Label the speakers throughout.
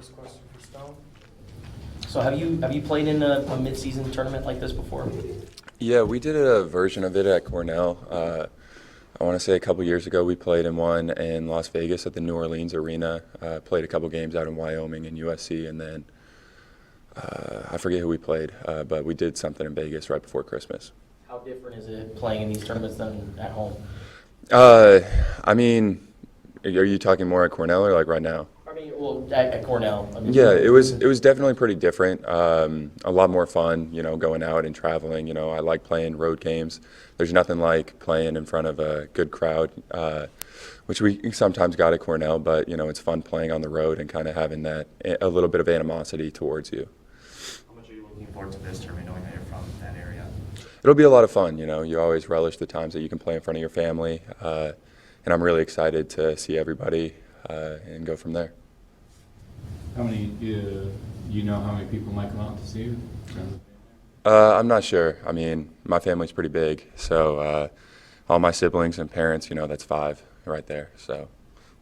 Speaker 1: First question for Stone.
Speaker 2: So have you played in a mid-season tournament like this before?
Speaker 3: Yeah, we did a version of it at Cornell. I want to say a couple years ago we played in one in Las Vegas at the New Orleans Arena. Played a couple games out in Wyoming and USC, and then I forget who we played, but we did something in Vegas right before Christmas.
Speaker 2: How different is it playing in these tournaments than at home?
Speaker 3: I mean, are you talking more at Cornell or like right now?
Speaker 2: I mean, well, at Cornell. I mean,
Speaker 3: Yeah, it was definitely pretty different. A lot more fun, going out and traveling. I like playing road games. There's nothing like playing in front of a good crowd, which we sometimes got at Cornell. But it's fun playing on the road and kind of having that a little bit of animosity towards you.
Speaker 4: How much are you looking forward to this tournament, knowing that you're from that area?
Speaker 3: It'll be a lot of fun. You always relish the times that you can play in front of your family, and I'm really excited to see everybody and go from there.
Speaker 5: How many, you know how many people might come out to see you?
Speaker 3: I'm not sure. I mean, my family's pretty big, so all my siblings and parents, that's 5 right there. So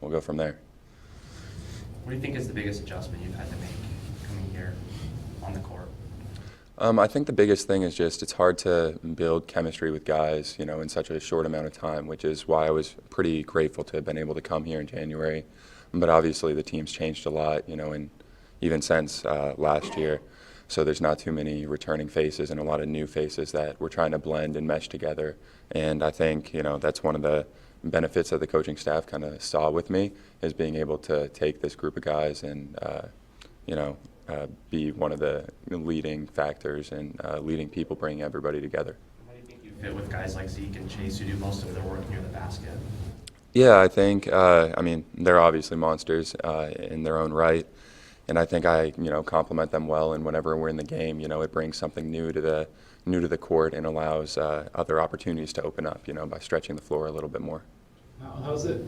Speaker 3: we'll go from there.
Speaker 4: What do you think is the biggest adjustment you've had to make coming here on the court?
Speaker 3: I think the biggest thing is just it's hard to build chemistry with guys, in such a short amount of time, which is why I was pretty grateful to have been able to come here in January. But obviously the team's changed a lot, and even since last year. So there's not too many returning faces and a lot of new faces that we're trying to blend and mesh together. And I think, that's one of the benefits that the coaching staff kind of saw with me is being able to take this group of guys and, be one of the leading factors and leading people bringing everybody together.
Speaker 4: How do you think you fit with guys like Zeke and Chase who do most of their work near the basket?
Speaker 3: Yeah, I think, they're obviously monsters in their own right. And I think I, complement them well. And whenever we're in the game, it brings something new to the court and allows other opportunities to open up, by stretching the floor a little bit more.
Speaker 5: How's it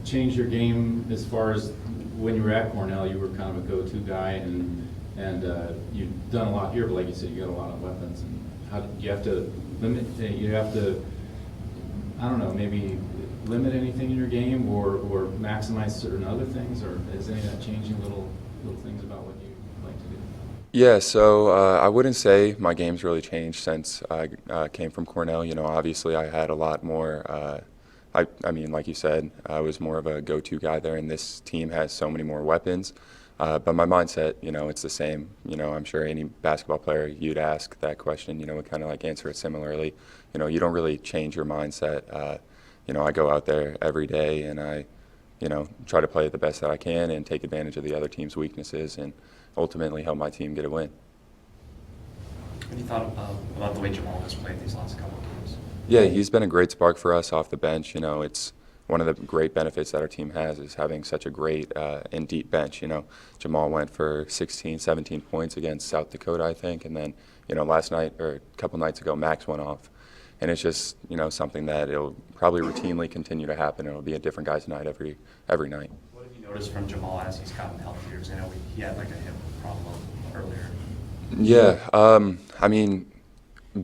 Speaker 5: changed your game as far as when you were at Cornell, you were kind of a go-to guy, and you've done a lot here, but like you said, you got a lot of weapons. And how do you have to limit? You have to, I don't know, maybe limit anything in your game or maximize certain other things, or is any of that changing little things about what you like to do?
Speaker 3: Yeah, so I wouldn't say my game's really changed since I came from Cornell. Obviously I had a lot more. I mean, like you said, I was more of a go-to guy there, and this team has so many more weapons. But my mindset, it's the same. I'm sure any basketball player you'd ask that question, would kind of like answer it similarly. You don't really change your mindset. I go out there every day and I, try to play the best that I can and take advantage of the other team's weaknesses and ultimately help my team get a win.
Speaker 4: What have you thought about the way Jamal has played these last couple of games?
Speaker 3: Yeah, he's been a great spark for us off the bench. It's one of the great benefits that our team has is having such a great and deep bench. Jamal went for 16, 17 points against South Dakota, I think, and then, last night or a couple nights ago, Max went off. And it's just, something that it'll probably routinely continue to happen. It'll be a different guy's night every night.
Speaker 4: What have you noticed from Jamal as he's gotten healthier? Because I know he had like a hip problem earlier.
Speaker 3: Yeah, I mean,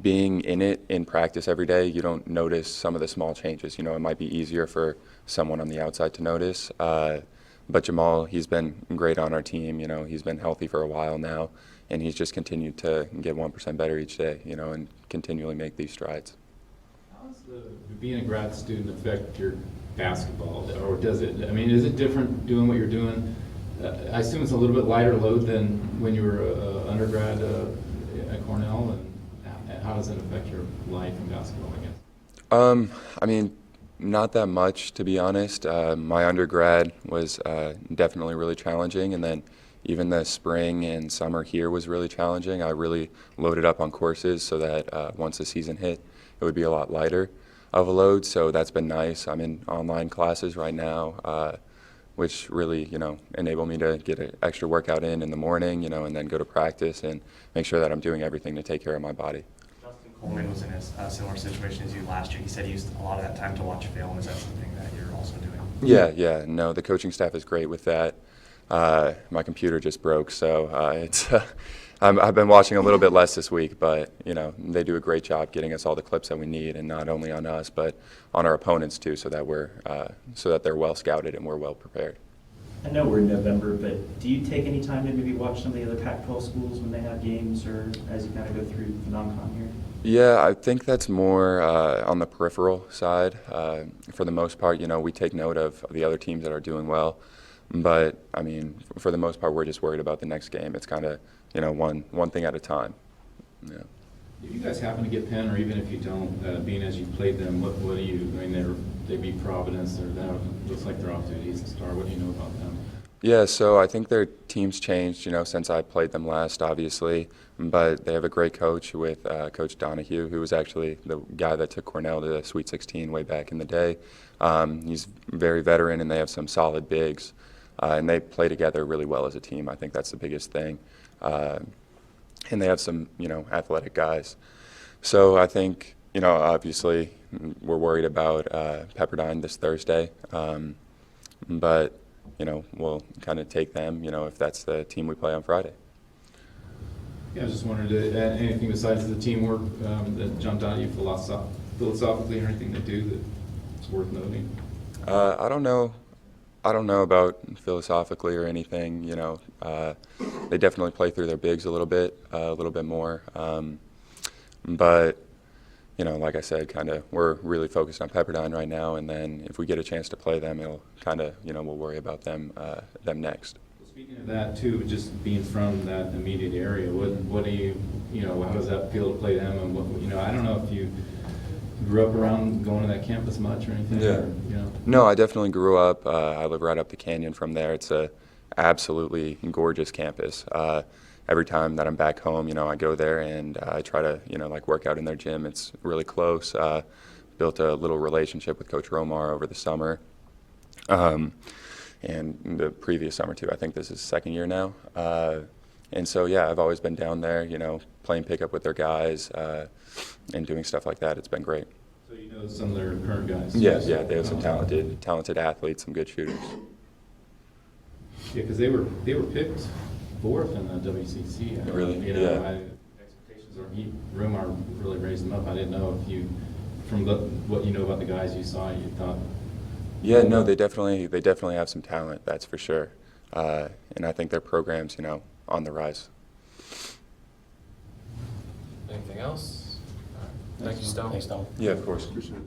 Speaker 3: being in it in practice every day, you don't notice some of the small changes. It might be easier for someone on the outside to notice. But Jamal, he's been great on our team. He's been healthy for a while now, and he's just continued to get 1% better each day, and continually make these strides.
Speaker 5: How does being a grad student affect your basketball, or does it? I mean, is it different doing what you're doing? I assume it's a little bit lighter load than when you were undergrad at Cornell, and how does it affect your life in basketball, I guess?
Speaker 3: I mean, not that much, to be honest. My undergrad was definitely really challenging, and then even the spring and summer here was really challenging. I really loaded up on courses so that once the season hit, it would be a lot lighter of a load, so that's been nice. I'm in online classes right now, which really, enable me to get an extra workout in the morning, and then go to practice and make sure that I'm doing everything to take care of my body.
Speaker 4: Justin Coleman was in a similar situation as you last year. He said he used a lot of that time to watch film. Is that something that you're also doing?
Speaker 3: Yeah, no, the coaching staff is great with that. My computer just broke, so it's I've been watching a little bit less this week, but they do a great job getting us all the clips that we need, and not only on us but on our opponents too, so that they're well scouted and we're well prepared.
Speaker 1: I know we're in November, but do you take any time to maybe watch some of the other Pac-12 schools when they have games, or as you kind of go through the non-con here?
Speaker 3: Yeah, I think that's more on the peripheral side. For the most part, you know, we take note of the other teams that are doing well, but I mean, for the most part, we're just worried about the next game. It's kind of, you know, one thing at a time. Yeah.
Speaker 5: If you guys happen to get Penn, or even if you don't, being as you played them, what do you, I mean, they beat Providence, looks like they're off to a decent start. What do you know about them?
Speaker 3: Yeah, so I think their team's changed, you know, since I played them last, obviously. But they have a great coach with Coach Donahue, who was actually the guy that took Cornell to the Sweet 16 way back in the day. He's very veteran, and they have some solid bigs. And they play together really well as a team. I think that's the biggest thing. And they have some, you know, athletic guys. So I think, you know, obviously we're worried about Pepperdine this Thursday. But you know, we'll kind of take them, you know, if that's the team we play on Friday.
Speaker 5: Yeah, I was just wondering, anything besides the teamwork that jumped out at you philosophically, or anything they do that's worth noting?
Speaker 3: I don't know about philosophically or anything. You know, they definitely play through their bigs a little bit more. But you know, like I said, kind of we're really focused on Pepperdine right now, and then if we get a chance to play them, it'll kind of, you know, we'll worry about them next.
Speaker 5: Well, speaking of that too, just being from that immediate area, what do you know, how does that feel to play them? And what, you know, I don't know if you grew up around going to that campus much or anything.
Speaker 3: Yeah.
Speaker 5: Or, you know.
Speaker 3: No, I definitely grew up. I live right up the canyon from there. It's a absolutely gorgeous campus. Every time that I'm back home, you know, I go there and I try to, you know, like work out in their gym. It's really close. Built a little relationship with Coach Romar over the summer, and the previous summer too. I think this is second year now. And so, yeah, I've always been down there, you know, playing pickup with their guys and doing stuff like that. It's been great.
Speaker 5: So you know some of their current guys?
Speaker 3: Yeah, they have some talented athletes, some good shooters.
Speaker 5: Yeah, because they were picked fourth in the WCC.
Speaker 3: Really?
Speaker 5: You know,
Speaker 3: Yeah.
Speaker 5: expectations are Romar really raised them up. I didn't know if you, from what you know about the guys you saw, you thought.
Speaker 3: Yeah, no, they definitely have some talent. That's for sure. And I think their program's, you know, on the rise.
Speaker 6: Anything else? All right. Thank you, Stone.
Speaker 2: Thanks, Tom.
Speaker 3: Yeah, of course.
Speaker 5: Appreciate it.